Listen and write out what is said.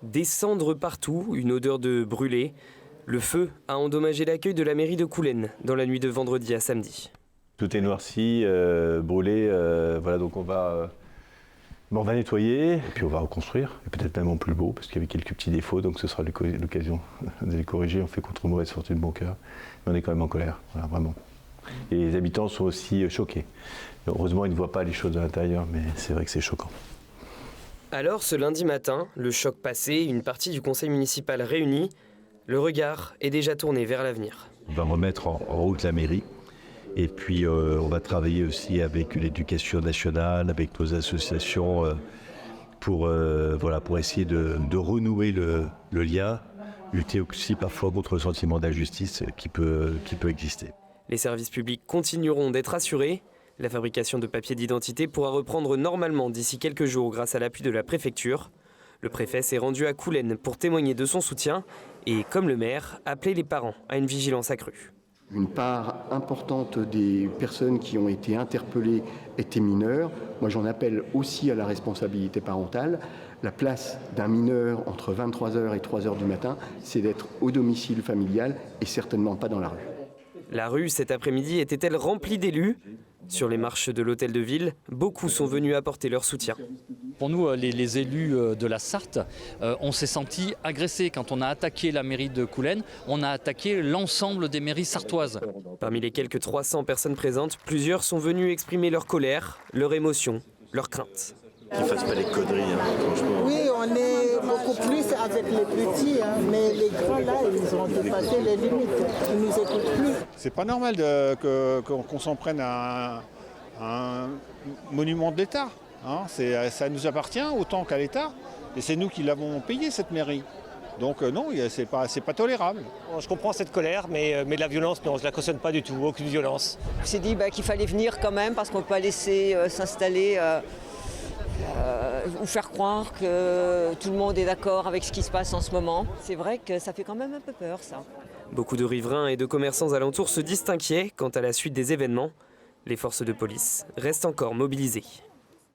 Des cendres partout, une odeur de brûlé. Le feu a endommagé l'accueil de la mairie de Coulennes dans la nuit de vendredi à samedi. Tout est noirci, brûlé, voilà, donc on va nettoyer, et puis on va reconstruire, et peut-être même en plus beau, parce qu'il y avait quelques petits défauts, donc ce sera l'occasion de les corriger. On fait contre mauvaise fortune, bon cœur, mais on est quand même en colère, voilà, vraiment. Et les habitants sont aussi choqués. Heureusement, ils ne voient pas les choses de l'intérieur, mais c'est vrai que c'est choquant. Alors, ce lundi matin, le choc passé, une partie du conseil municipal réunie, le regard est déjà tourné vers l'avenir. On va remettre en route la mairie. Et puis on va travailler aussi avec l'éducation nationale, avec nos associations pour essayer de renouer le lien, lutter aussi parfois contre le sentiment d'injustice qui peut exister. Les services publics continueront d'être assurés. La fabrication de papiers d'identité pourra reprendre normalement d'ici quelques jours grâce à l'appui de la préfecture. Le préfet s'est rendu à Coulennes pour témoigner de son soutien et, comme le maire, appeler les parents à une vigilance accrue. Une part importante des personnes qui ont été interpellées étaient mineures. Moi, j'en appelle aussi à la responsabilité parentale. La place d'un mineur entre 23h et 3h du matin, c'est d'être au domicile familial et certainement pas dans la rue. La rue, cet après-midi, était-elle remplie d'élus ? Sur les marches de l'hôtel de ville, beaucoup sont venus apporter leur soutien. Pour nous, les élus de la Sarthe, on s'est sentis agressés. Quand on a attaqué la mairie de Coulennes, on a attaqué l'ensemble des mairies sartoises. Parmi les quelques 300 personnes présentes, plusieurs sont venus exprimer leur colère, leur émotion, leur crainte. Qu'ils ne fassent pas les conneries, franchement. Oui, on est beaucoup plus avec les petits, mais les grands là, ils ont dépassé les limites. Ils ne nous écoutent plus. C'est pas normal qu'on s'en prenne à un monument de l'État. Ça nous appartient autant qu'à l'État. Et c'est nous qui l'avons payé, cette mairie. Donc non, c'est pas tolérable. Je comprends cette colère, mais de la violence, non, je ne la cautionne pas du tout, aucune violence. On s'est dit qu'il fallait venir quand même, parce qu'on ne peut pas laisser s'installer ou faire croire que tout le monde est d'accord avec ce qui se passe en ce moment. C'est vrai que ça fait quand même un peu peur, ça. Beaucoup de riverains et de commerçants alentours se disent inquiets quant à la suite des événements. Les forces de police restent encore mobilisées.